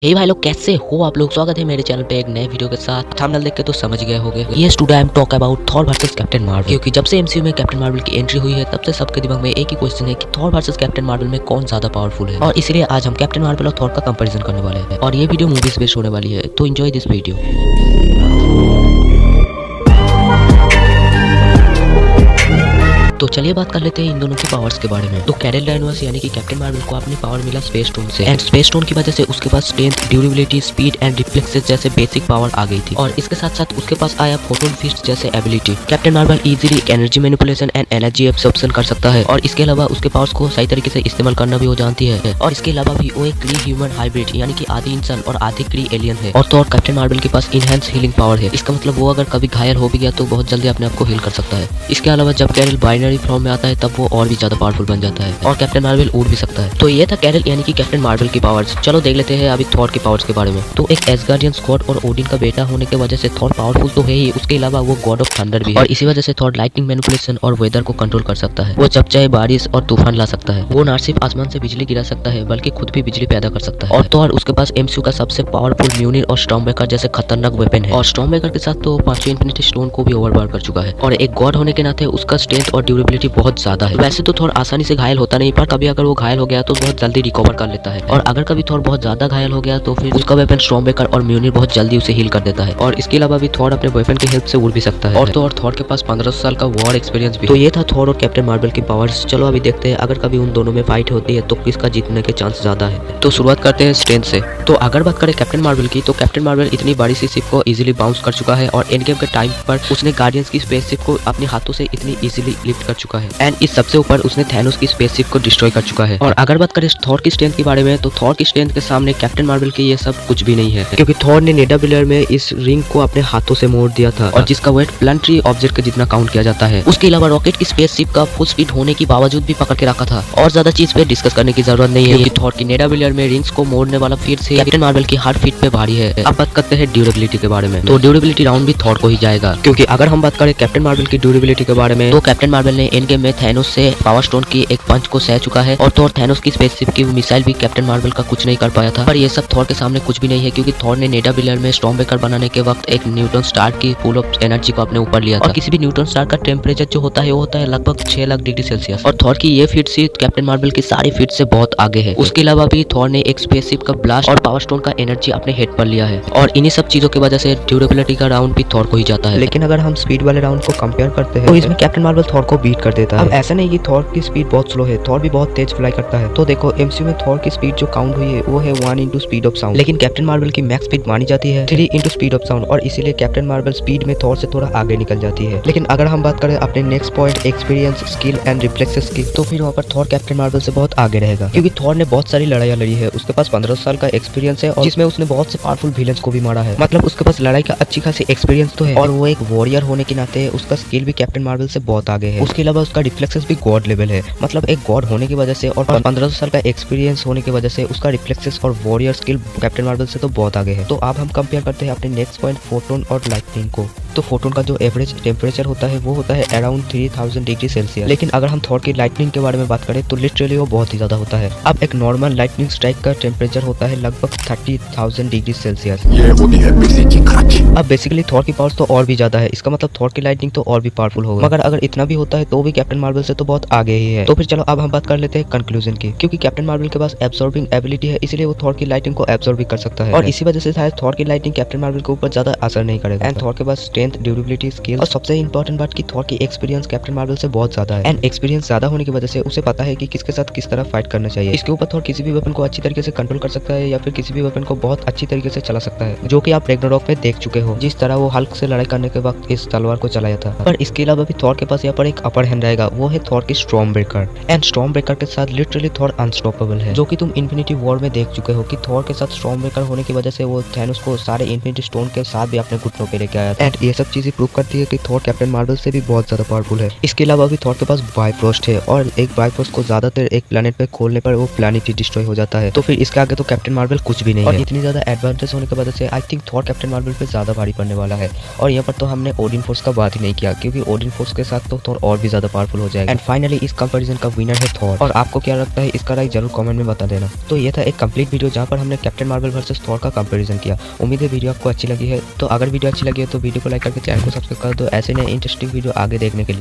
हे भाई लोग, कैसे हो आप लोग। स्वागत है मेरे चैनल पे एक नए वीडियो के साथ। थंबनेल देख के तो समझ गए होंगे। Yes, today I am talk about Thor versus captain Marvel. क्योंकि जब से एमसीयू में कैप्टन मार्वल की एंट्री हुई है तब से सबके दिमाग में एक ही क्वेश्चन है कि थॉर वर्सेस कैप्टन मार्वल में कौन ज्यादा पावरफुल है। और इसीलिए आज हम कैप्टन मार्वल और थॉर का कंपैरिजन करने वाले हैं और ये वीडियो मूवीज बेस्ड होने वाली है, तो एंजॉय दिस वीडियो। तो चलिए बात कर लेते हैं इन दोनों की पावर्स के बारे में। तो कैरल डायनोस यानी कि कैप्टन मार्वल को अपनी पावर मिला स्पेस स्टोन से, एंड स्पेस स्टोन की वजह से उसके पास strength, durability, speed and reflexes जैसे बेसिक पावर आ गई थी। और इसके साथ साथ उसके पास आया फोटोन फिस्ट जैसे ability. Captain Marvel easily energy manipulation and energy absorption कर सकता है और इसके अलावा उसके पावर्स को सही तरीके से इस्तेमाल करना भी वो जानती है। और इसके अलावा भी वो एक क्री ह्यूमन हाइब्रिड यानी कि आधी इंसान और आधी क्री एलियन है। और तो और कैप्टन मार्वल के पास इनहेंस हीलिंग पावर है। इसका मतलब वो अगर कभी घायल हो भी गया तो बहुत जल्दी अपने आप को हील कर सकता है। इसके अलावा जब कैरल बाइनरी फॉर्म में आता है वो और भी ज्यादा पावरफुल बन जाता है और कैप्टन मार्वल उड़ भी सकता है। तो ये था कैरल यानी कि कैप्टन मार्वल की पावर्स। चलो देख लेते हैं अभी थॉर की पावर्स के बारे में। तो एक एसगार्डियन गॉड और ओडिन का बेटा होने की वजह से थॉर पावरफुल तो है ही, उसके अलावा वो गॉड ऑफ थंडर भी है। और इसी वजह से थॉर लाइटनिंग मैनिपुलेशन और वेदर को कंट्रोल कर सकता है। वो जब चाहे बारिश और तूफान ला सकता है। वो ना सिर्फ आसमान से बिजली गिरा सकता है बल्कि खुद भी बिजली पैदा कर सकता है। और थॉर उसके पास एमसीयू का सबसे पावरफुल म्यूनिर और स्टॉर्मब्रेकर जैसे खतरनाक वेपन है। और स्टॉर्मब्रेकर के साथ तो 5 इंफिनिटी स्टोन को भी ओवरपावर कर चुका है। और एक गॉड होने के नाते उसका स्ट्रेंथ और ड्यूरेबिलिटी बहुत ज्यादा है। वैसे तो थॉर आसानी से घायल होता नहीं, पर कभी अगर वो घायल हो गया तो बहुत जल्दी रिकवर कर लेता है। और अगर कभी थॉर बहुत ज्यादा घायल हो गया तो फिर उसका वेपन स्टॉर्मब्रेकर और म्यूनिर बहुत जल्दी उसे हील कर देता है। और इसके अलावा भी थॉर अपने वेपन की हेल्प से उड़ भी सकता है। और तो और थॉर के पास 1500 साल का वॉर एक्सपीरियंस भी। तो ये था थॉर और कैप्टन मार्वल की पावर्स। चलो अभी देखते हैं अगर कभी उन दोनों में फाइट होती है तो किसका जीतने के चांस ज्यादा है। तो शुरुआत करते हैं स्ट्रेंथ से। तो अगर बात करें कैप्टन मार्वल की, तो कैप्टन मार्वल इतनी बड़ी सी शिप को इजीली बाउंस कर चुका है और एंड गेम के टाइम पर उसने गार्डियंस की स्पेसशिप को अपने हाथों से इतनी इजीली लिफ्ट कर चुका है। एंड इस सबसे ऊपर उसने थैनोस की स्पेसशिप को डिस्ट्रॉय कर चुका है। और अगर बात करें थॉर की स्ट्रेंथ के बारे में, तो थॉर की स्ट्रेंथ के सामने कैप्टन मार्वल की ये सब कुछ भी नहीं है। क्योंकि थॉर ने नेडाबिलियर में इस रिंग को अपने हाथों से मोड़ दिया था और जिसका वेट प्लानिटरी ऑब्जेक्ट के जितना काउंट किया जाता है। उसके अलावा रॉकेट की स्पेसशिप का फुल स्पीड होने के बावजूद भी पकड़ के रखा था। और ज्यादा चीज पे डिस्कस करने की जरूरत नहीं है क्योंकि थॉर की नेडाबिलियर में रिंग्स को मोड़ने वाला फीट से कैप्टन मार्वल की हर फीट पे भारी है। अब बात करते हैं ड्यूरेबिलिटी के बारे में। तो ड्यूरेबिलिटी राउंड भी थॉर को ही जाएगा, क्योंकि अगर हम बात करें कैप्टन मार्वल की ड्यूरेबिलिटी के बारे में, तो कैप्टन मार्वल ने एंड गेम में थैनोस से पावर स्टोन की एक पंच को सह चुका है। और थॉर थैनोस की स्पेसशिप की मिसाइल भी कैप्टन मार्वल का कुछ नहीं कर पाया था। पर ये सब थॉर के सामने कुछ भी नहीं है, क्योंकि थॉर ने नेडाबिलियर में स्टॉर्मब्रेकर बनाने के वक्त एक न्यूट्रॉन स्टार की फुल ऑफ एनर्जी को अपने ऊपर लिया था। और किसी भी न्यूट्रॉन स्टार का टेम्परेचर जो होता है वो होता है लगभग 6 लाख डिग्री सेल्सियस। और थॉर की ये फीट से कैप्टन मार्वल की सारी फीट से बहुत आगे है। उसके अलावा भी थॉर ने एक स्पेसशिप का ब्लास्ट और पावर स्टोन का एनर्जी अपने हेड पर लिया है। और इन्हीं सब चीजों की वजह से ड्यूरेबिलिटी का राउंड भी थॉर को ही जाता है। लेकिन अगर हम स्पीड वाले राउंड को कंपेयर करते हैं तो इसमें कैप्टन मार्वल थॉर को बीट कर देता है। अब ऐसा नहीं कि थॉर की स्पीड बहुत स्लो है, थॉर भी बहुत तेज फ्लाई करता है। तो देखो एमसीयू में थॉर की स्पीड जो काउंट हुई है वो है 1 इंटू स्पीड ऑफ साउंड, लेकिन कैप्टन मार्वल की मैक्स स्पीड मानी जाती है 3 इंटू स्पीड ऑफ साउंड। और इसीलिए कैप्टन मार्वल स्पीड में थॉर से थोड़ा आगे निकल जाती है। लेकिन अगर हम बात करें अपने next point experience, skill and reflexes की, तो फिर वहाँ पर थॉर कैप्टन मार्वल से बहुत आगे रहेगा, क्योंकि थॉर ने बहुत सारी लड़ाइयाँ लड़ी है। उसके पास 15 साल का एक्सपीरियंस है और जिसमें उसने बहुत से पावरफुल विलेंस को भी मारा है। मतलब उसके पास लड़ाई का अच्छी खासी एक्सपीरियंस तो है और वो एक वॉरियर होने के नाते उसका स्किल भी कैप्टन मार्वल से बहुत आगे है। उसके अलावा उसका रिफ्लेक्सेस भी गॉड लेवल है। मतलब एक गॉड होने की वजह से और 15 साल का एक्सपीरियंस होने की वजह से उसका रिफ्लेक्सेस और वॉरियर स्किल कैप्टन मार्वल से तो बहुत आगे है। तो अब हम कंपेयर करते हैं अपने नेक्स्ट पॉइंट फोटोन और लाइटनिंग को। तो फोटोन का जो एवरेज टेम्परेचर होता है वो होता है अराउंड 3000 डिग्री सेल्सियस। लेकिन अगर हम थॉर की लाइटनिंग के बारे में बात करें तो लिटरली वो बहुत ही ज्यादा होता है। अब एक नॉर्मल लाइटनिंग स्ट्राइक का टेम्परेचर होता है लगभग 30,000 डिग्री सेल्सियस। अब बेसिकली थॉर की पावर तो और भी ज्यादा है। इसका मतलब थॉर की लाइटनिंग तो और भी पावरफुल होगा, मगर अगर इतना भी होता है तो भी कैप्टन मार्वल से तो बहुत आगे ही है। तो फिर चलो अब हम बात कर लेते हैं कंक्लूजन की। क्योंकि कैप्टन मार्वल के पास एब्सॉर्बिंग एबिलिटी है, इसलिए वो थॉर की लाइटनिंग को एब्सॉर्ब भी कर सकता है। और इसी वजह से शायद थॉर की लाइटनिंग कैप्टन मार्वल के ऊपर ज्यादा असर नहीं करेगा। एंड थॉर के पास स्ट्रेंथ, ड्यूरेबिलिटी, स्किल और सबसे इंपॉर्टेंट बात की थॉर की एक्सपीरियंस कैप्टन मार्वल से बहुत ज्यादा है। एंड एक्सपीरियंस ज्यादा होने की वजह से उसे पता है कि किसके साथ किस तरह फाइट करना चाहिए। इसके ऊपर थॉर किसी भी वेपन को अच्छी तरीके से कंट्रोल कर सकता है या फिर किसी भी वेपन को बहुत अच्छी तरीके से चला सकता है, जो कि आप रैग्नारोक में देख चुके हो, जिस तरह वो हल्क से लड़ाई करने के वक्त इस तलवार को चलाया था। पर इसके अलावा भी थॉर के पास यहाँ पर एक अपर हैंड रहेगा, वो है थॉर की स्टॉर्मब्रेकर। एंड स्टॉर्मब्रेकर के साथ लिटरली थॉर अनस्टॉपेबल है, जो कि तुम इन्फिनिटी वॉर में देख चुके हो कि थॉर के साथ स्टॉर्मब्रेकर होने की वजह से वो थैनोस को सारे इन्फिनिटी स्टोन के साथ भी अपने घुटनों पे लेके आया था। एंड ये सब चीजें प्रूव करती है कि थॉर कैप्टन मार्वल से भी बहुत ज्यादा पावरफुल है। इसके अलावा भी थॉर के पास बाइफ्रोस्ट है और एक बाइफ्रोस्ट को ज्यादातर एक प्लेनेट पे खोलने पर वो प्लेनेट ही डिस्ट्रॉय हो जाता है। तो फिर इसके आगे तो कैप्टन मार्वल कुछ भी नहीं है। और इतनी ज्यादा एडवांटेज होने की वजह से I think Thor captain Marvel पे ज्यादा भारी पड़ने वाला है। और यहाँ पर तो हमने ओडिन फोर्स का बात ही नहीं किया, क्योंकि ओडिन फोर्स के साथ तो थॉर और भी ज्यादा पावरफुल हो जाएगा। एंड फाइनली इस कंपैरिजन का विनर है थॉर। और आपको क्या लगता है इसका राय जरूर कमेंट में बता देना। तो ये था एक कंप्लीट वीडियो जहाँ पर हमने कैप्टन मार्वल वर्सेस थॉर का कंपैरिजन किया। उम्मीद है वीडियो आपको अच्छी लगी है। तो अगर वीडियो अच्छी लगी है तो वीडियो को लाइक करके चैनल को सब्सक्राइब कर दो ऐसे नए इंटरेस्टिंग वीडियो आगे देखने के लिए।